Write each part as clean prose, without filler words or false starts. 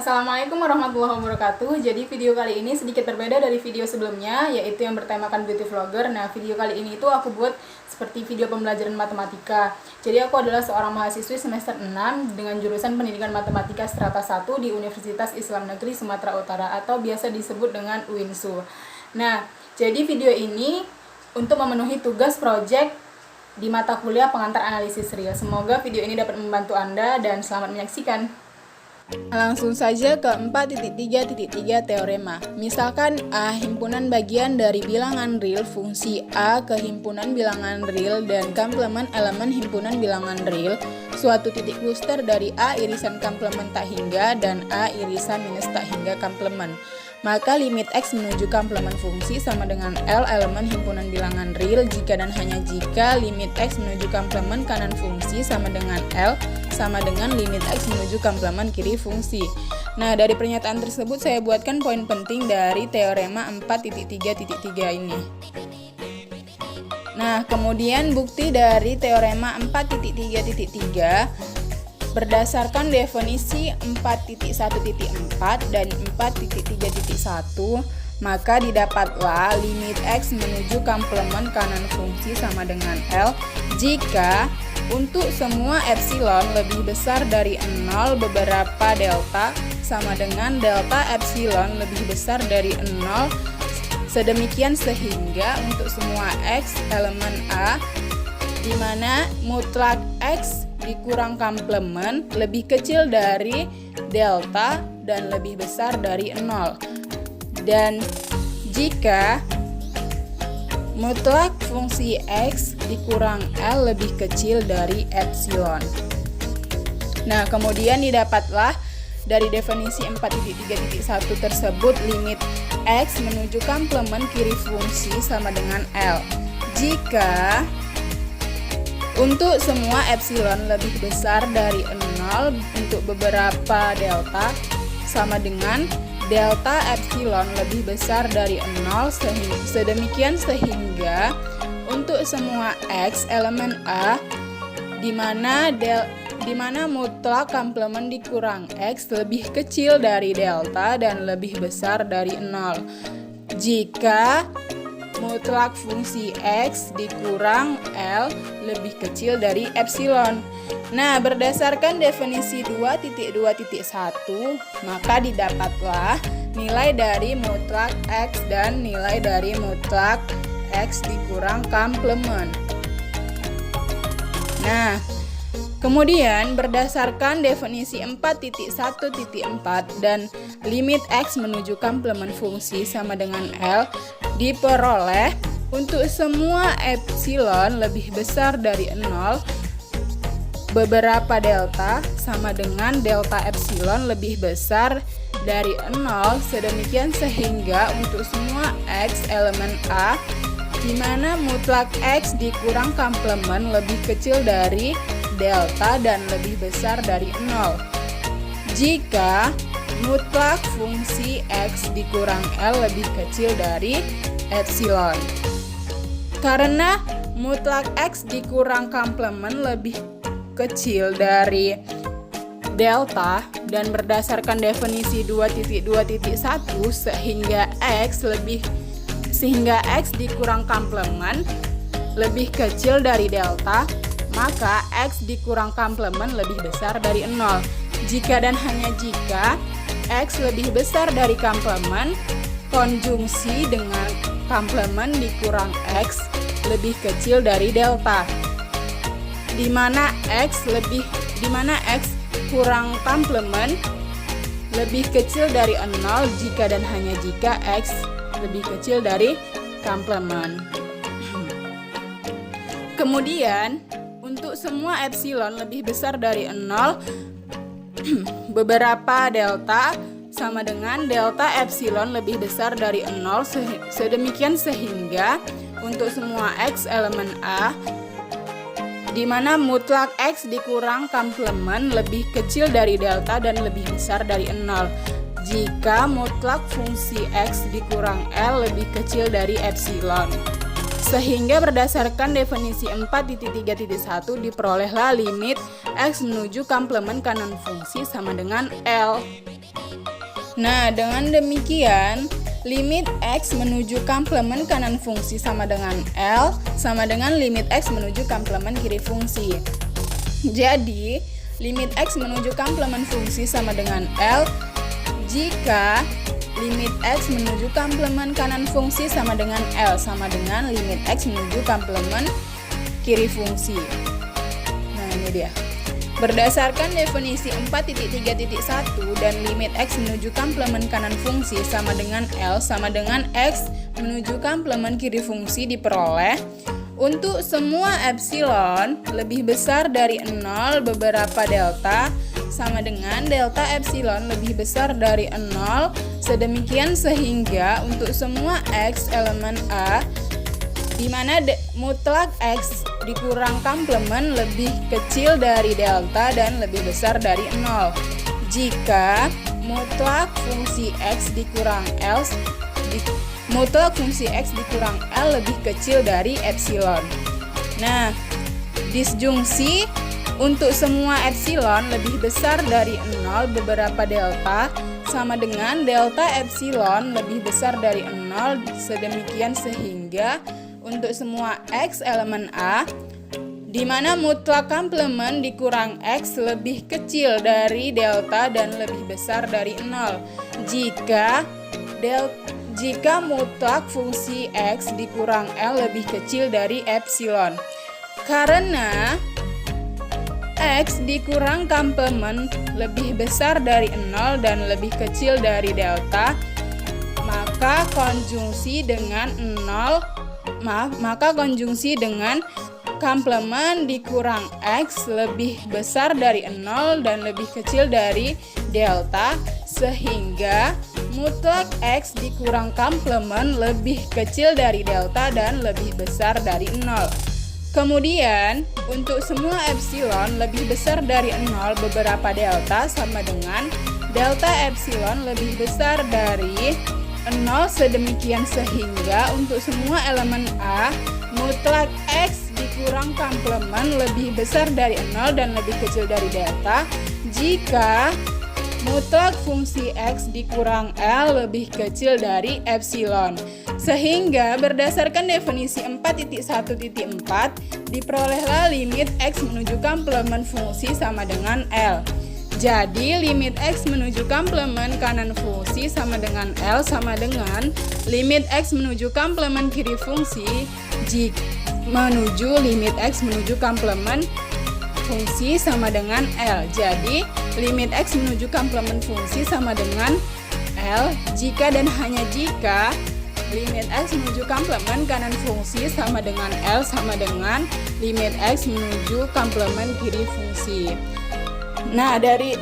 Assalamualaikum warahmatullahi wabarakatuh. Jadi video kali ini sedikit berbeda dari video sebelumnya, yaitu yang bertemakan beauty vlogger. Nah, video kali ini itu aku buat seperti video pembelajaran matematika. Jadi aku adalah seorang mahasiswi semester 6 dengan jurusan Pendidikan Matematika Strata 1 di Universitas Islam Negeri Sumatera Utara atau biasa disebut dengan UINSU. Nah, jadi video ini untuk memenuhi tugas proyek di mata kuliah pengantar analisis real. Semoga video ini dapat membantu Anda dan selamat menyaksikan. Langsung saja ke 4.3.3 teorema. Misalkan A himpunan bagian dari bilangan real fungsi A ke himpunan bilangan real dan komplement elemen himpunan bilangan real suatu titik kluster dari A irisan komplement tak hingga dan A irisan minus tak hingga komplement. Maka limit X menuju komplement fungsi sama dengan L elemen himpunan bilangan real jika dan hanya jika limit X menuju komplement kanan fungsi sama dengan L sama dengan limit X menuju komplement kiri fungsi. Nah, dari pernyataan tersebut saya buatkan poin penting dari teorema 4.3.3 ini. Nah, kemudian bukti dari teorema 4.3.3 berdasarkan definisi 4.1.4 dan 4.3.1, maka didapatlah limit X menuju komplement kanan fungsi sama dengan L jika untuk semua epsilon lebih besar dari 0 beberapa delta sama dengan delta epsilon lebih besar dari 0 sedemikian sehingga untuk semua X elemen A di mana mutlak X dikurang komplement lebih kecil dari delta dan lebih besar dari 0. Dan jika mutlak fungsi X dikurang L lebih kecil dari epsilon. Nah, kemudian didapatlah dari definisi 4.3.1 tersebut limit X menuju komplement kiri fungsi sama dengan L jika untuk semua epsilon lebih besar dari 0 untuk beberapa delta sama dengan delta epsilon lebih besar dari 0 sedemikian sehingga untuk semua X elemen A di mana mutlak komplement dikurang X lebih kecil dari delta dan lebih besar dari 0 jika mutlak fungsi X dikurang L lebih kecil dari epsilon. Nah, berdasarkan definisi 2.2.1, maka didapatlah nilai dari mutlak X dan nilai dari mutlak X dikurang komplement. Nah, kemudian berdasarkan definisi 4.1.4 dan limit X menuju komplement fungsi sama dengan L diperoleh untuk semua epsilon lebih besar dari 0 beberapa delta sama dengan delta epsilon lebih besar dari 0 sedemikian sehingga untuk semua X elemen A di mana mutlak X dikurang komplement lebih kecil dari delta dan lebih besar dari 0 jika mutlak fungsi X dikurang L lebih kecil dari epsilon. Karena mutlak X dikurang komplement lebih kecil dari delta dan berdasarkan definisi 2.2.1 sehingga X dikurang komplement lebih kecil dari delta, maka X dikurang komplement lebih besar dari 0. Jika dan hanya jika X lebih besar dari komplement, konjungsi dengan komplement dikurang X lebih kecil dari delta. Di mana X kurang komplement lebih kecil dari 0 jika dan hanya jika X lebih kecil dari komplement. Kemudian untuk semua epsilon lebih besar dari 0 beberapa delta sama dengan delta epsilon lebih besar dari 0 sedemikian sehingga untuk semua X elemen A di mana mutlak X dikurang komplement lebih kecil dari delta dan lebih besar dari 0 jika mutlak fungsi X dikurang L lebih kecil dari epsilon. Sehingga berdasarkan definisi 4.3.1 diperolehlah limit X menuju komplement kanan fungsi sama dengan L. Nah, dengan demikian, limit X menuju komplement kanan fungsi sama dengan L sama dengan limit X menuju komplement kiri fungsi. Jadi, limit X menuju komplement fungsi sama dengan L jika limit X menuju komplement kanan fungsi sama dengan L sama dengan limit X menuju komplement kiri fungsi. Nah, ini dia. Berdasarkan definisi 4.3.1 dan limit X menuju komplement kanan fungsi sama dengan L sama dengan X menuju komplement kiri fungsi diperoleh untuk semua epsilon lebih besar dari 0 beberapa delta sama dengan delta epsilon lebih besar dari 0 sedemikian sehingga untuk semua X elemen A di mana mutlak X dikurang komplement lebih kecil dari delta dan lebih besar dari 0 jika mutlak fungsi X dikurang L mutlak fungsi X dikurang L lebih kecil dari epsilon. Nah, disjungsi untuk semua epsilon lebih besar dari 0 beberapa delta sama dengan delta epsilon lebih besar dari 0 sedemikian sehingga untuk semua X elemen A di mana mutlak komplement dikurang X lebih kecil dari delta dan lebih besar dari 0 jika mutlak fungsi X dikurang L lebih kecil dari epsilon. Karena X dikurang komplement lebih besar dari 0 dan lebih kecil dari delta, maka konjungsi dengan komplement dikurang X lebih besar dari 0 dan lebih kecil dari delta sehingga mutlak X dikurang komplement lebih kecil dari delta dan lebih besar dari 0. Kemudian, untuk semua epsilon lebih besar dari 0 beberapa delta sama dengan delta epsilon lebih besar dari 0 sedemikian sehingga untuk semua elemen A mutlak X dikurang komplement lebih besar dari 0 dan lebih kecil dari delta jika mutlak fungsi X dikurang L lebih kecil dari epsilon. Sehingga berdasarkan definisi 4.1.4 diperolehlah limit X menuju komplement fungsi sama dengan L. Jadi limit X menuju komplement kanan fungsi sama dengan L sama dengan limit X menuju komplement kiri fungsi menuju limit X menuju komplement fungsi sama dengan L. Jadi limit X menuju komplement fungsi sama dengan L jika dan hanya jika limit X menuju komplement kanan fungsi sama dengan L sama dengan limit X menuju komplement kiri fungsi. Nah, dari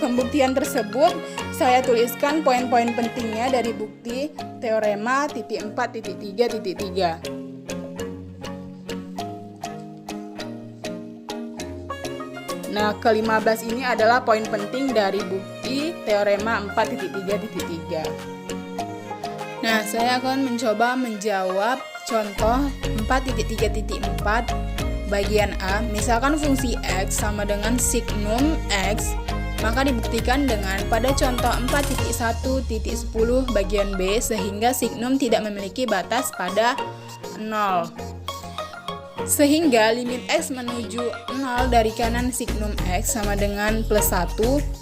pembuktian tersebut saya tuliskan poin-poin pentingnya dari bukti teorema 4.3.3. Nah, ke-15 ini adalah poin penting dari bukti teorema 4.3.3. Nah, saya akan mencoba menjawab contoh 4.3.4 bagian A. Misalkan fungsi X sama dengan signum X, maka dibuktikan dengan pada contoh 4.1.10 bagian B sehingga signum tidak memiliki batas pada 0. Sehingga limit X menuju 0 dari kanan signum X sama dengan plus 1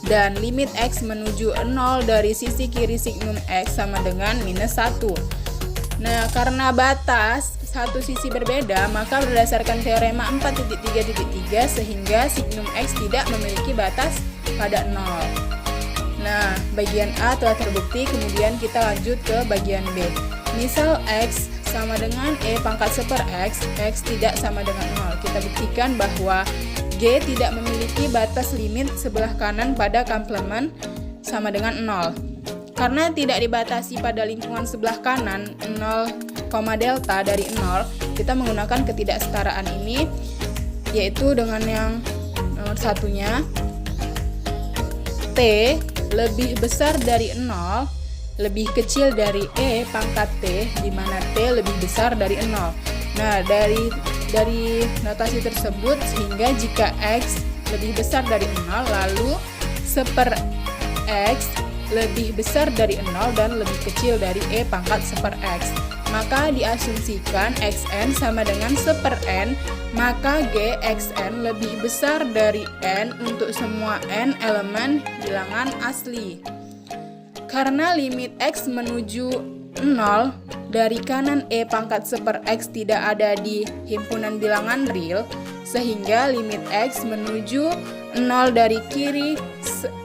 dan limit X menuju 0 dari sisi kiri signum X sama dengan minus 1. Nah, karena batas satu sisi berbeda, maka berdasarkan teorema 4.3.3 sehingga signum X tidak memiliki batas pada 0. Nah, bagian A telah terbukti, kemudian kita lanjut ke bagian B. Misal X sama dengan E pangkat 1 per X, X tidak sama dengan 0. Kita buktikan bahwa G tidak memiliki batas limit sebelah kanan pada komplement sama dengan 0. Karena tidak dibatasi pada lingkungan sebelah kanan 0, delta dari 0, kita menggunakan ketidaksetaraan ini, yaitu dengan yang nomor satunya T lebih besar dari 0 lebih kecil dari E pangkat T, di mana T lebih besar dari 0. Nah, dari notasi tersebut sehingga jika X lebih besar dari 0, lalu 1 per X lebih besar dari 0 dan lebih kecil dari E pangkat 1/X. Maka diasumsikan Xn sama dengan 1/N, maka Gxn lebih besar dari N untuk semua N elemen bilangan asli. Karena limit X menuju 0 dari kanan E pangkat 1/X tidak ada di himpunan bilangan real, sehingga limit X menuju 0 dari kiri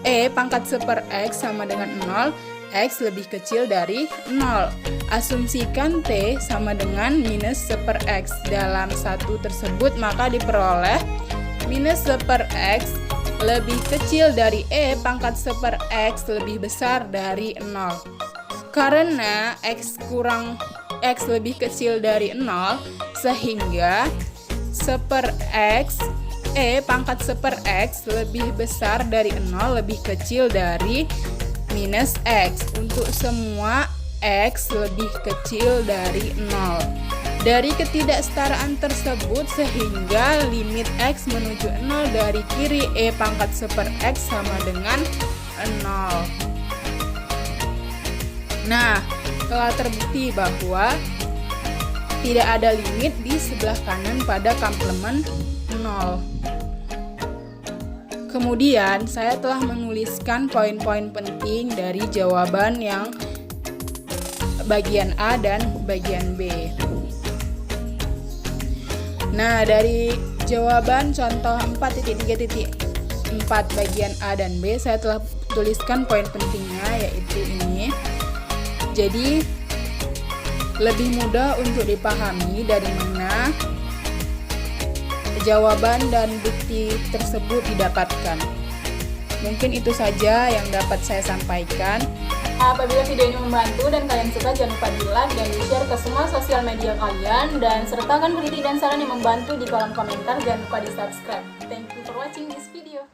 E pangkat 1/X sama dengan 0, X lebih kecil dari 0. Asumsikan T sama dengan minus 1/X dalam satu tersebut, maka diperoleh minus 1/X lebih kecil dari E pangkat 1/X lebih besar dari 0. Karena X lebih kecil dari 0, sehingga 1/X E pangkat 1/X lebih besar dari 0 lebih kecil dari minus X untuk semua X lebih kecil dari 0. Dari ketidaksetaraan tersebut, sehingga limit X menuju 0 dari kiri E pangkat 1/X sama dengan 0. Nah, telah terbukti bahwa tidak ada limit di sebelah kanan pada komplement 0. Kemudian, saya telah menuliskan poin-poin penting dari jawaban yang bagian A dan bagian B. Nah, dari jawaban contoh 4.3.4 bagian A dan B, saya telah tuliskan poin pentingnya, yaitu ini. Jadi, lebih mudah untuk dipahami dari mana jawaban dan bukti tersebut didapatkan. Mungkin itu saja yang dapat saya sampaikan. Apabila video ini membantu dan kalian suka, jangan lupa di-like dan di-share ke semua sosial media kalian, dan sertakan kritik dan saran yang membantu di kolom komentar. Jangan lupa di-subscribe. Thank you for watching this video.